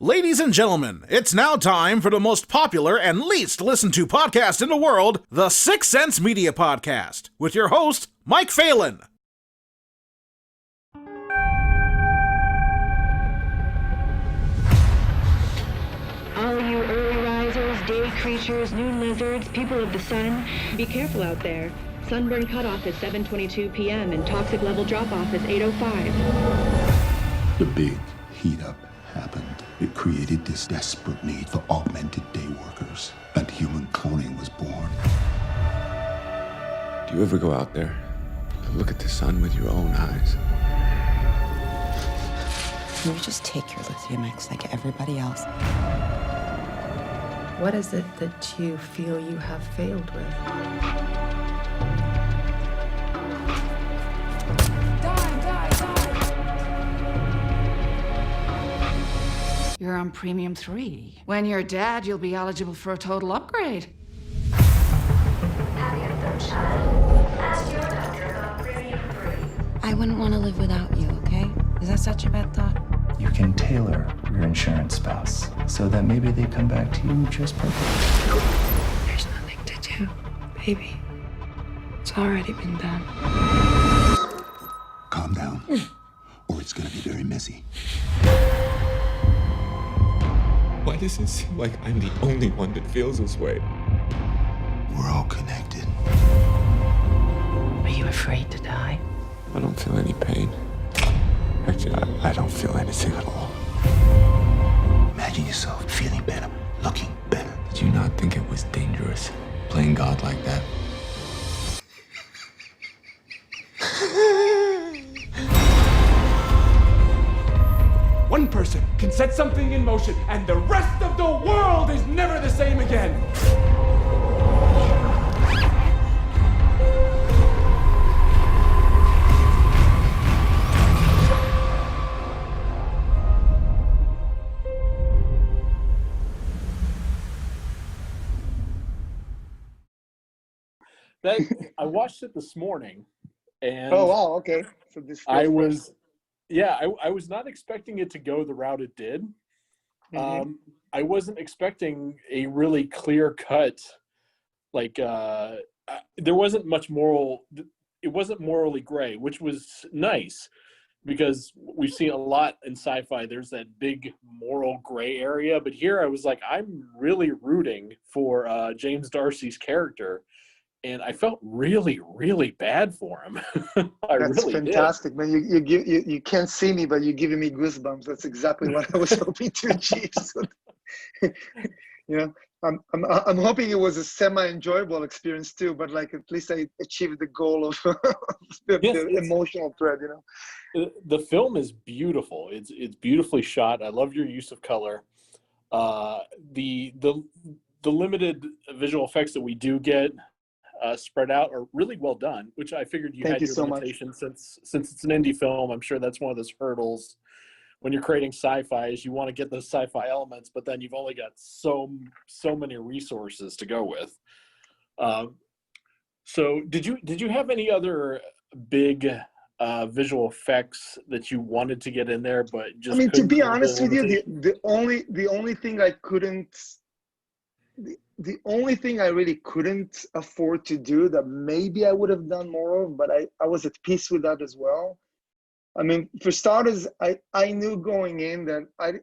Ladies and gentlemen, it's now time for the most popular and least listened to podcast in the world, the Sixth Sense Media Podcast, with your host, Mike Phelan. All you early risers, day creatures, noon lizards, people of the sun, be careful out there. Sunburn cutoff is 7:22 p.m. and toxic level drop-off is 8:05. The big heat-up happened. It created this desperate need for augmented day workers, and human cloning was born. Do you ever go out there and look at the sun with your own eyes? You just take your lithium X like everybody else. What is it that you feel you have failed with? You're on Premium 3. When you're dead, you'll be eligible for a total upgrade. Have your third child. Ask your doctor about Premium 3. I wouldn't want to live without you, okay? Is that such a bad thought? You can tailor your insurance spouse so that maybe they come back to you just perfect. There's nothing to do, baby. It's already been done. Calm down, or it's gonna be very messy. Why does it seem like I'm the only one that feels this way? We're all connected. Are you afraid to die? I don't feel any pain. Actually, I don't feel anything at all. Imagine yourself feeling better, looking better. Did you not think it was dangerous playing God like that? One person can set something in motion, and the rest of the world is never the same again. I watched it this morning, and oh wow, okay. So this I was not expecting it to go the route it did. Mm-hmm. I wasn't expecting a really clear cut, like there wasn't much moral. It wasn't morally gray, which was nice because we've seen a lot in sci-fi. There's that big moral gray area, but here I was like, I'm really rooting for James Darcy's character. And I felt really, really bad for him. That's really fantastic, man. You can't see me, but you're giving me goosebumps. That's exactly what I was hoping to achieve. So, I'm hoping it was a semi-enjoyable experience too. But like at least I achieved the goal of the emotional thread. The film is beautiful. It's beautifully shot. I love your use of color. The limited visual effects that we do get. Spread out are really well done, which I figured you had your limitations since it's an indie film. I'm sure that's one of those hurdles when you're creating sci-fi is you want to get those sci-fi elements, but then you've only got so many resources to go with. So did you have any other big visual effects that you wanted to get in there, but just to be honest with you, the only thing I couldn't. The only thing I really couldn't afford to do that maybe I would have done more of, but I was at peace with that as well. I mean, for starters, I knew going in that I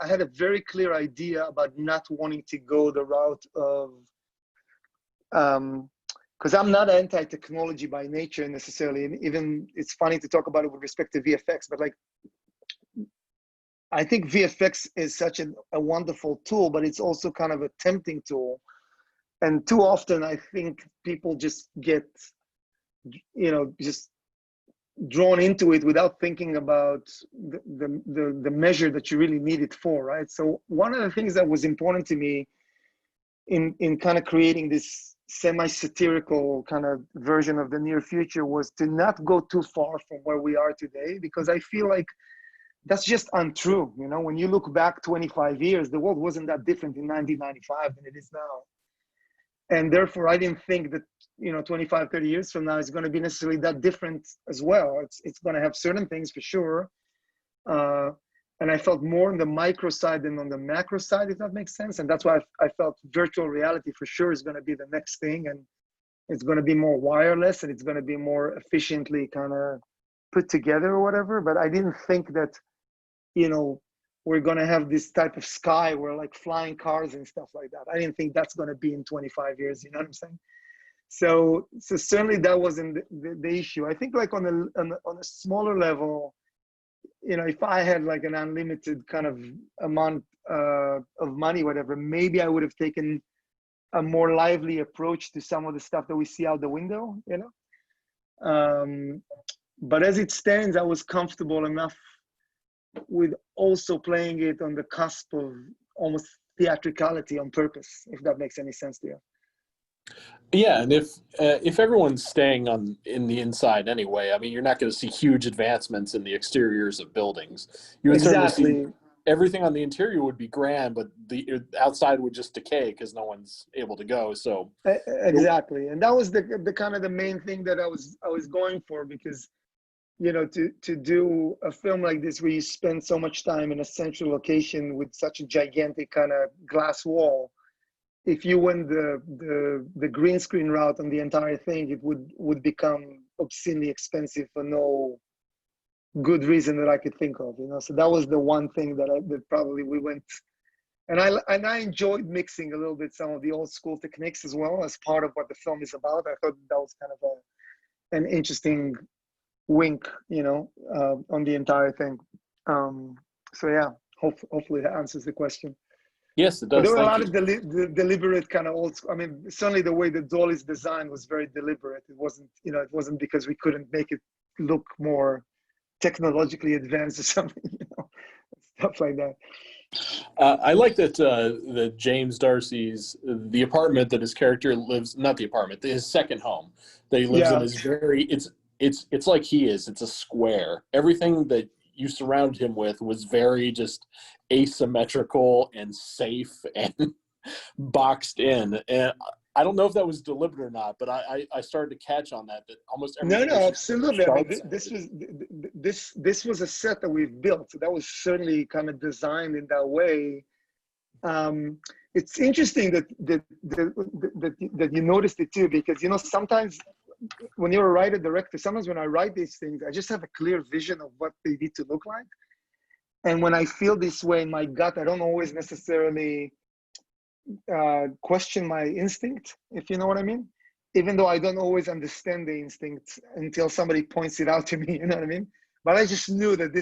had a very clear idea about not wanting to go the route of, because I'm not anti-technology by nature necessarily. And even it's funny to talk about it with respect to VFX, but like, I think VFX is such a wonderful tool, but it's also kind of a tempting tool. And too often, I think people just get, just drawn into it without thinking about the measure that you really need it for, right? So one of the things that was important to me in kind of creating this semi-satirical kind of version of the near future was to not go too far from where we are today, because I feel like that's just untrue. When you look back 25 years, the world wasn't that different in 1995 than it is now. And therefore, I didn't think that, 25, 30 years from now is going to be necessarily that different as well. It's going to have certain things for sure. and I felt more on the micro side than on the macro side, if that makes sense. And that's why I felt virtual reality for sure is going to be the next thing, and it's going to be more wireless, and it's going to be more efficiently kind of put together or whatever. But I didn't think that, you know, we're going to have this type of sky where like flying cars and stuff like that. I didn't think that's going to be in 25 years, you know what I'm saying? So certainly that wasn't the issue. I think like on a smaller level, you know, if I had like an unlimited kind of amount of money, whatever, maybe I would have taken a more lively approach to some of the stuff that we see out the window, you know? But as it stands, I was comfortable enough with also playing it on the cusp of almost theatricality on purpose, if that makes any sense to you. Yeah, and if everyone's staying in the inside anyway, I mean, you're not going to see huge advancements in the exteriors of buildings. You would certainly see everything on the interior would be grand, but the outside would just decay because no one's able to go. So exactly, and that was the kind of the main thing that I was going for, because, you know, to do a film like this where you spend so much time in a central location with such a gigantic kind of glass wall, if you went the green screen route on the entire thing, it would become obscenely expensive for no good reason that I could think of, you know. So that was the one thing that probably we went, and I enjoyed mixing a little bit some of the old school techniques as well as part of what the film is about. I thought that was kind of an interesting wink, you know, on the entire thing. So yeah, hopefully that answers the question. Yes, it does. But there were a lot of deliberate kind of old school. I mean, certainly the way the doll is designed was very deliberate. It wasn't, you know, it wasn't because we couldn't make it look more technologically advanced or something, you know, stuff like that. I like that that James Darcy's, the apartment that his character lives, not the apartment, his second home that he lives in is very, it's like he is. It's a square. Everything that you surrounded him with was very just asymmetrical and safe and boxed in. And I don't know if that was deliberate or not, but I started to catch on that almost everything. No, absolutely. I mean, this was a set that we've built. So that was certainly kind of designed in that way. It's interesting that you noticed it too, because, you know, sometimes when you're a writer director, sometimes when I write these things, I just have a clear vision of what they need to look like. And when I feel this way in my gut, I don't always necessarily question my instinct, if you know what I mean. Even though I don't always understand the instinct until somebody points it out to me, you know what I mean. But I just knew that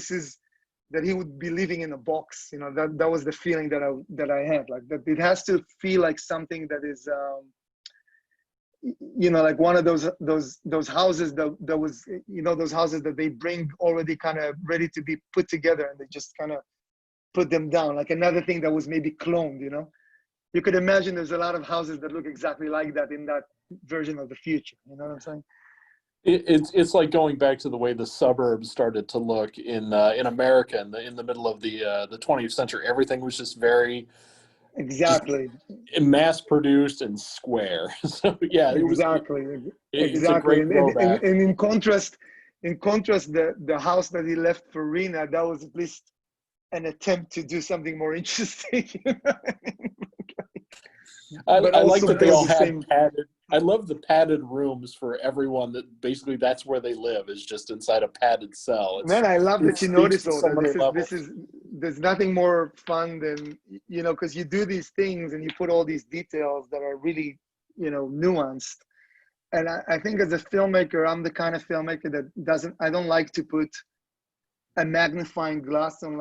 that he would be living in a box, you know. That was the feeling that I had, like that it has to feel like something that is, you know, like one of those houses that was, you know, those houses that they bring already kind of ready to be put together and they just kind of put them down, like another thing that was maybe cloned, you know. You could imagine there's a lot of houses that look exactly like that in that version of the future, you know what I'm saying? It's like going back to the way the suburbs started to look in America in the middle of the 20th century. Everything was just very mass produced and square. So yeah, exactly. It's a great throwback. And in contrast, the house that he left for Rena, that was at least an attempt to do something more interesting. You know? I like that they all had padded. I love the padded rooms for everyone. That basically that's where they live, is just inside a padded cell. Man, I love that you notice all that. There's nothing more fun than, you know, because you do these things and you put all these details that are really, you know, nuanced. And I think as a filmmaker, I'm the kind of filmmaker that I don't like to put a magnifying glass on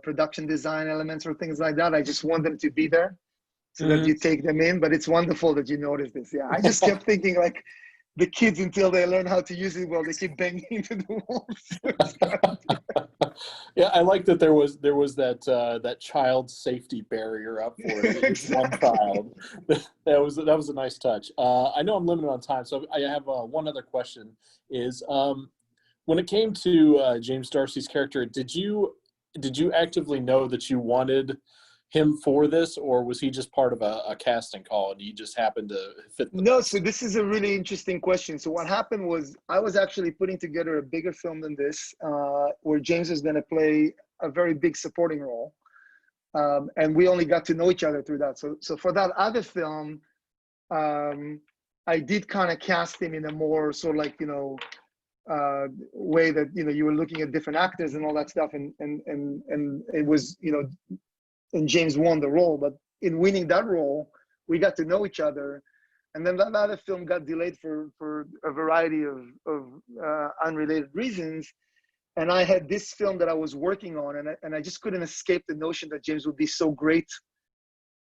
production design elements or things like that. I just want them to be there so that you take them in. But it's wonderful that you notice this. Yeah, I just kept thinking like the kids, until they learn how to use it, well, they keep banging into the walls. Yeah, I like that there was that child safety barrier up for one child. That was a nice touch. I know I'm limited on time, so I have one other question. Is when it came to James Darcy's character, did you actively know that you wanted him for this, or was he just part of a casting call and he just happened to fit the No, best? so this is a really interesting question. So what happened was I was actually putting together a bigger film than this, where James was going to play a very big supporting role. And we only got to know each other through that. So for that other film, I did kind of cast him in a more sort of like, you know, way that, you know, you were looking at different actors and all that stuff. And it was, you know, and James won the role, but in winning that role, we got to know each other. And then that other film got delayed for a variety of unrelated reasons. And I had this film that I was working on, and I just couldn't escape the notion that James would be so great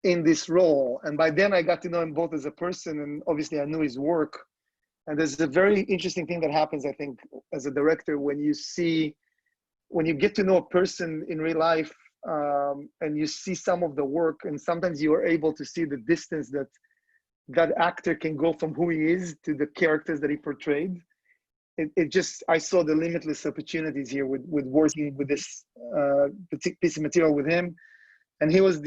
in this role. And by then I got to know him both as a person, and obviously I knew his work. And there's a very interesting thing that happens, I think, as a director, when you get to know a person in real life, and you see some of the work, and sometimes you are able to see the distance that that actor can go from who he is to the characters that he portrayed. It just, I saw the limitless opportunities here with working with this piece of material with him. And he was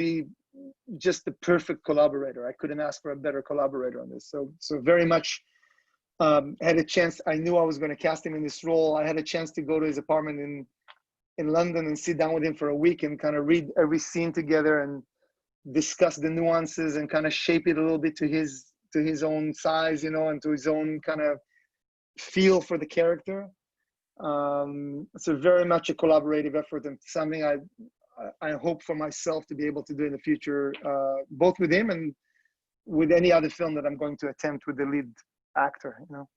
just the perfect collaborator. I couldn't ask for a better collaborator on this. So very much had a chance. I knew I was going to cast him in this role. I had a chance to go to his apartment in London and sit down with him for a week and kind of read every scene together and discuss the nuances and kind of shape it a little bit to his own size, you know, and to his own kind of feel for the character. So very much a collaborative effort, and something I hope for myself to be able to do in the future, both with him and with any other film that I'm going to attempt with the lead actor, you know.